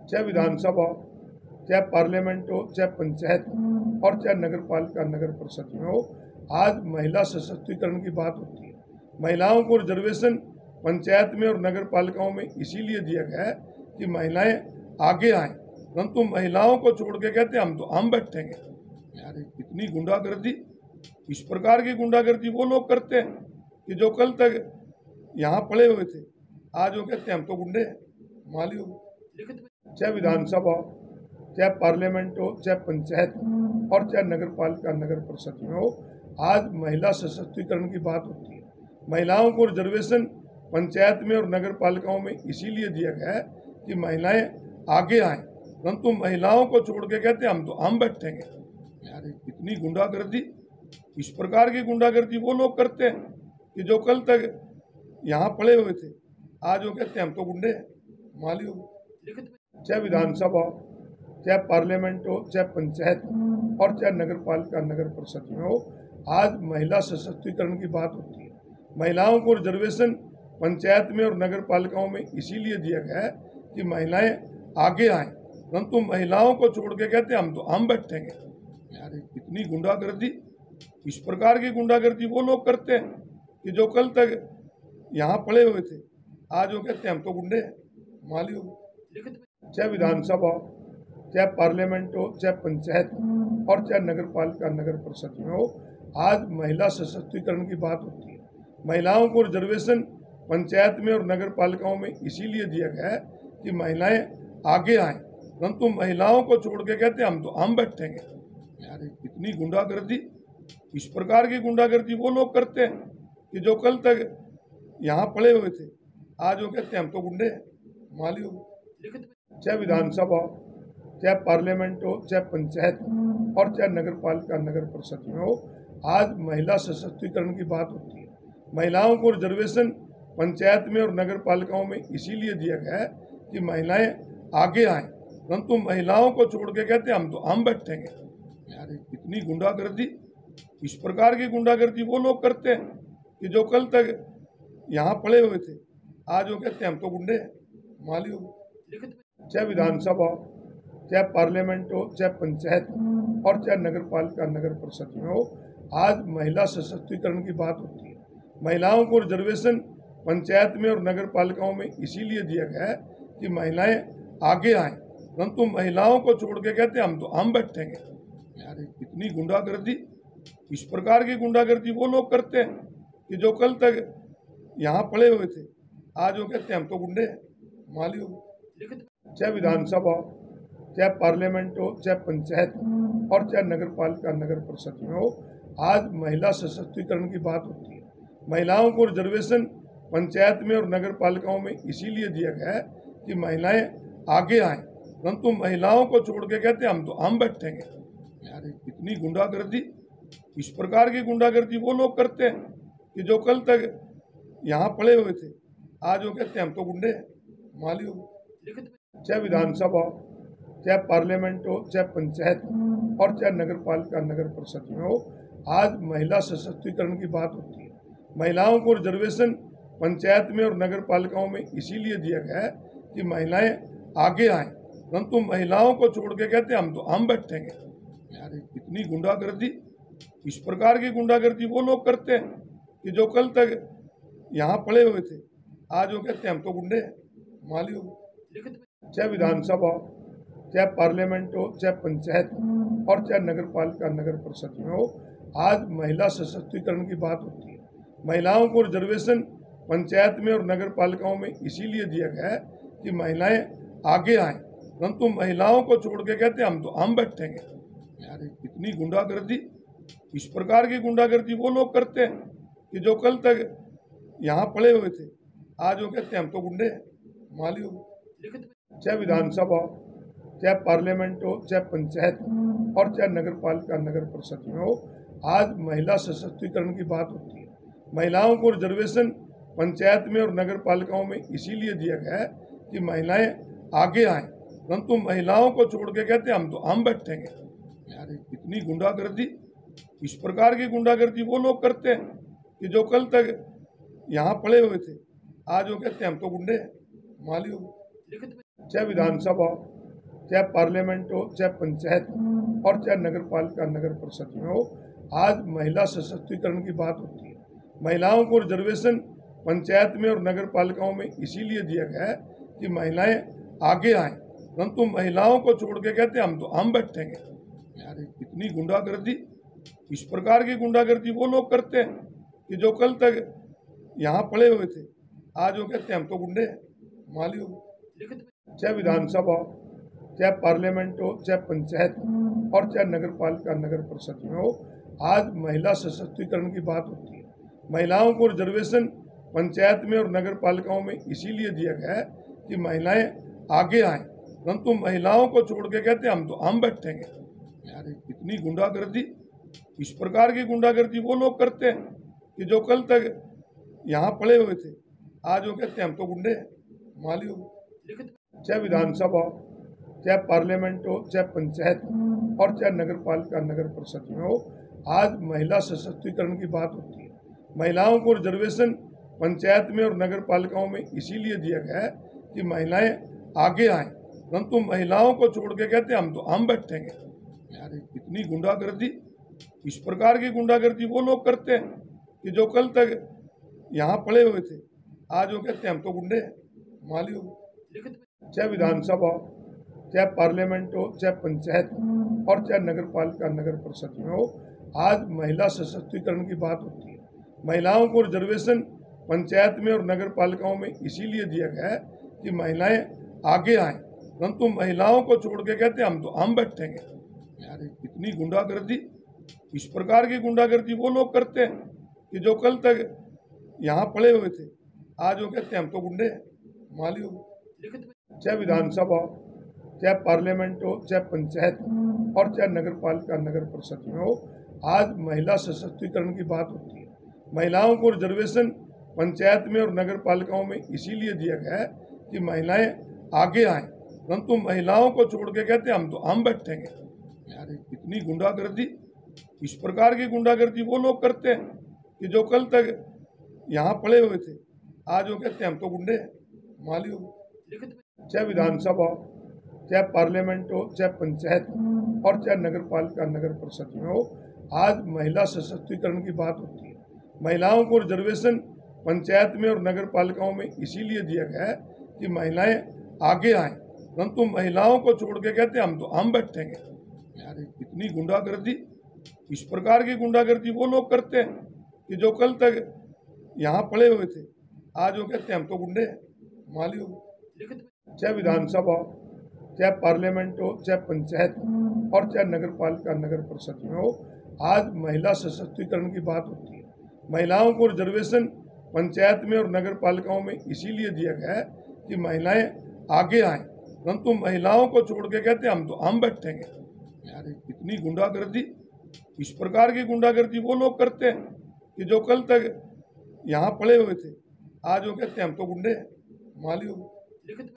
चाहे विधानसभा हो, चाहे पार्लियामेंट हो, चाहे पंचायत और चाहे नगर पालिका नगर परिषद में हो, आज महिला सशक्तिकरण की बात होती है। महिलाओं को रिजर्वेशन पंचायत में और नगर पालिकाओं में इसीलिए दिया गया है कि महिलाएं आगे आएं, परंतु महिलाओं को छोड़ के कहते हम बैठेंगे। यार इतनी गुंडागर्दी, इस प्रकार की गुंडागर्दी वो लोग करते हैं कि जो कल तक यहाँ पड़े हुए थे, आज वो कहते हैं हम तो गुंडे हैं, माली हो। चाहे विधानसभा हो, चाहे पार्लियामेंट हो, चाहे पंचायत और चाहे नगर पालिका नगर परिषद में हो, आज महिला सशक्तिकरण की बात होती है। महिलाओं को रिजर्वेशन पंचायत में और नगर पालिकाओं में इसीलिए दिया गया है कि महिलाएं आगे आएं, परंतु महिलाओं को छोड़ के कहते हैं हम बैठेंगे। यार इतनी गुंडागर्दी, इस प्रकार की गुंडागर्दी वो लोग करते हैं कि जो कल तक यहाँ पड़े हुए थे, आज वो कहते हैं हम तो गुंडे हैं, माली हो। चाहे विधानसभा हो, चाहे पार्लियामेंट हो, चाहे पंचायत और चाहे नगर पालिका नगर परिषद में हो, आज महिला सशक्तिकरण की बात होती है। महिलाओं को रिजर्वेशन पंचायत में और नगर पालिकाओं में इसीलिए दिया गया है कि महिलाएं आगे आएं, परंतु महिलाओं को छोड़ के कहते हैं हम बैठेंगे। यार इतनी गुंडागर्दी, इस प्रकार की गुंडागर्दी वो लोग करते हैं कि जो कल तक यहाँ पड़े हुए थे, आज वो कहते हैं हम तो गुंडे हैं, माली हो। चाहे विधानसभा हो, चाहे पार्लियामेंट हो, चाहे पंचायत और चाहे नगर पालिका नगर परिषद में हो, आज महिला सशक्तिकरण की बात होती है। महिलाओं को रिजर्वेशन पंचायत में और नगर पालिकाओं में इसीलिए दिया गया है कि महिलाएं आगे आएं, परंतु महिलाओं को छोड़ के कहते हैं हम बैठेंगे। यार इतनी गुंडागर्दी, इस प्रकार की गुंडागर्दी वो लोग करते हैं कि जो कल तक यहाँ पड़े हुए थे, आज वो कहते हैं हम तो गुंडे हैं, माली हो। चाहे विधानसभा हो, चाहे पार्लियामेंट हो, चाहे पंचायत और चाहे नगर पालिका नगर परिषद में हो, आज महिला सशक्तिकरण की बात होती है। महिलाओं को रिजर्वेशन पंचायत में और नगर पालिकाओं में इसीलिए दिया गया है कि महिलाएं आगे आएं, परंतु महिलाओं को छोड़ के कहते हैं हम बैठेंगे। यार इतनी गुंडागर्दी, इस प्रकार की गुंडागर्दी वो लोग करते हैं कि जो कल तक यहाँ पड़े हुए थे, आज वो कहते हैं हम तो गुंडे हैं, माली हो। चाहे विधानसभा हो, चाहे पार्लियामेंट हो, चाहे पंचायत और चाहे नगर पालिका नगर परिषद में हो, आज महिला सशक्तिकरण की बात होती है। महिलाओं को रिजर्वेशन पंचायत में और नगर पालिकाओं में इसीलिए दिया गया है कि महिलाएं आगे आएं, परंतु महिलाओं को छोड़ के कहते हैं हम बैठेंगे। यार इतनी गुंडागर्दी, इस प्रकार की गुंडागर्दी वो लोग करते हैं कि जो कल तक यहाँ पड़े हुए थे, आज वो कहते हैं हम तो गुंडे हैं, माली हो। चाहे विधानसभा हो, चाहे पार्लियामेंट हो, चाहे पंचायत और चाहे नगर पालिका नगर परिषद में हो, आज महिला सशक्तिकरण की बात होती है। महिलाओं को रिजर्वेशन पंचायत में और नगर पालिकाओं में इसीलिए दिया गया है कि महिलाएं आगे आएं, परंतु महिलाओं को छोड़ के कहते हैं हम बैठेंगे। यार इतनी गुंडागर्दी, इस प्रकार की गुंडागर्दी वो लोग करते हैं कि जो कल तक यहाँ पड़े हुए थे, आज वो कहते हैं हम तो गुंडे हैं, माली हो। चाहे विधानसभा हो, चाहे पार्लियामेंट हो, चाहे पंचायत और चाहे नगर पालिका नगर परिषद में हो, आज महिला सशक्तिकरण की बात होती है। महिलाओं को रिजर्वेशन पंचायत में और नगर पालिकाओं में इसीलिए दिया गया है कि महिलाएं आगे आएं, परंतु महिलाओं को छोड़ के कहते हैं हम बैठेंगे। यार इतनी गुंडागर्दी, इस प्रकार की गुंडागर्दी वो लोग करते हैं कि जो कल तक यहाँ पड़े हुए थे, आज वो कहते हैं हम तो गुंडे हैं, माली हो। चाहे विधानसभा हो, चाहे पार्लियामेंट हो, चाहे पंचायत और चाहे नगर पालिका नगर परिषद में हो, आज महिला सशक्तिकरण की बात होती है। महिलाओं को रिजर्वेशन पंचायत में और नगर पालिकाओं में इसीलिए दिया गया है कि महिलाएं आगे आएं, परंतु महिलाओं को छोड़ के कहते हैं हम बैठेंगे। यार इतनी गुंडागर्दी, इस प्रकार की गुंडागर्दी वो लोग करते हैं कि जो कल तक यहाँ पड़े हुए थे, आज वो कहते हैं हम तो गुंडे हैं, माली हो। चाहे विधानसभा हो, चाहे पार्लियामेंट हो, चाहे पंचायत और चाहे नगर पालिका नगर परिषद में हो, आज महिला सशक्तिकरण की बात होती है। महिलाओं को रिजर्वेशन पंचायत में और नगर पालिकाओं में इसीलिए दिया गया है कि महिलाएं आगे आएं, परंतु महिलाओं को छोड़ के कहते हैं हम बैठेंगे। यार इतनी गुंडागर्दी, इस प्रकार की गुंडागर्दी वो लोग करते हैं कि जो कल तक यहाँ पड़े हुए थे, आज वो कहते हैं हम तो गुंडे हैं, माली हो। चाहे विधानसभा हो, चाहे पार्लियामेंट हो, चाहे पंचायत और चाहे नगर पालिका नगर परिषद में हो, आज महिला सशक्तिकरण की बात होती है। महिलाओं को रिजर्वेशन पंचायत में और नगर पालिकाओं में इसीलिए दिया गया है कि महिलाएं आगे आएं, परंतु महिलाओं को छोड़ के कहते हैं हम बैठेंगे। यार इतनी गुंडागर्दी, इस प्रकार की गुंडागर्दी वो लोग करते हैं कि जो कल तक यहाँ पड़े हुए थे, आज वो कहते हैं हम तो गुंडे हैं। माली हो, चाहे विधानसभा हो, चाहे पार्लियामेंट हो, चाहे पंचायत और चाहे नगर पालिका नगर परिषद में हो, आज महिला सशक्तिकरण की बात होती है। महिलाओं को रिजर्वेशन पंचायत में और नगर पालिकाओं में इसीलिए दिया गया है कि महिलाएं आगे आएं, परंतु महिलाओं को छोड़ के कहते हैं हम बैठेंगे। यार इतनी गुंडागर्दी, इस प्रकार की गुंडागर्दी वो लोग करते हैं कि जो कल तक यहाँ पड़े हुए थे, आज वो कहते हैं हम तो गुंडे हैं। माली हो, चाहे विधानसभा हो, चाहे पार्लियामेंट हो, चाहे पंचायत और चाहे नगर पालिका नगर परिषद में हो, आज महिला सशक्तिकरण की बात होती है। महिलाओं को रिजर्वेशन पंचायत में और नगर पालिकाओं में इसीलिए दिया गया है कि महिलाएं आगे आएं, परंतु महिलाओं को छोड़ के कहते हैं हम बैठेंगे। यार इतनी गुंडागर्दी, इस प्रकार की गुंडागर्दी वो लोग करते हैं कि जो कल तक यहाँ पड़े हुए थे, आज वो कहते हैं हम तो गुंडे हैं। माली हो, चाहे विधानसभा हो, चाहे पार्लियामेंट हो, चाहे पंचायत और चाहे नगर पालिका नगर परिषद में हो, आज महिला सशक्तिकरण की बात होती है। महिलाओं को रिजर्वेशन पंचायत में और नगर पालिकाओं में इसीलिए दिया गया है कि महिलाएं आगे आएं, परंतु महिलाओं को छोड़ के कहते हैं हम बैठेंगे। यार इतनी गुंडागर्दी, इस प्रकार की गुंडागर्दी वो लोग करते हैं कि जो कल तक यहाँ पड़े हुए थे, आज वो कहते हैं हम तो गुंडे हैं। माली हो, चाहे विधानसभा हो, चाहे पार्लियामेंट हो, चाहे पंचायत और चाहे नगर पालिका नगर परिषद में हो, आज महिला सशक्तिकरण की बात होती है। महिलाओं को रिजर्वेशन पंचायत में और नगर पालिकाओं में इसीलिए दिया गया है कि महिलाएं आगे आएं, परंतु महिलाओं को छोड़ के कहते हैं हम बैठेंगे। यार इतनी गुंडागर्दी, इस प्रकार की गुंडागर्दी वो लोग करते हैं कि जो कल तक यहाँ पड़े हुए थे, आज वो कहते हैं हम तो गुंडे हैं। माली हो, चाहे विधानसभा हो, चाहे पार्लियामेंट हो, चाहे पंचायत और चाहे नगर पालिका नगर परिषद में हो, आज महिला सशक्तिकरण की बात होती है। महिलाओं को रिजर्वेशन पंचायत में और नगर पालिकाओं में इसीलिए दिया गया है कि महिलाएं आगे आएं, परंतु महिलाओं को छोड़ के कहते हैं हम बैठेंगे। यार इतनी गुंडागर्दी, इस प्रकार की गुंडागर्दी वो लोग करते हैं कि जो कल तक यहाँ पड़े हुए थे, आज वो कहते हैं हम तो गुंडे हैं। माली हो, चाहे विधानसभा हो, चाहे पार्लियामेंट हो, चाहे पंचायत और चाहे नगर पालिका नगर परिषद में हो, आज महिला सशक्तिकरण की बात होती है। महिलाओं को रिजर्वेशन पंचायत में और नगर पालिकाओं में इसीलिए दिया गया है कि महिलाएं आगे आएं, परंतु महिलाओं को छोड़ के कहते हैं हम बैठेंगे। यार इतनी गुंडागर्दी, इस प्रकार की गुंडागर्दी वो लोग करते हैं कि जो कल तक यहाँ पड़े हुए थे, आज वो कहते हैं हम तो गुंडे हैं। माली हो,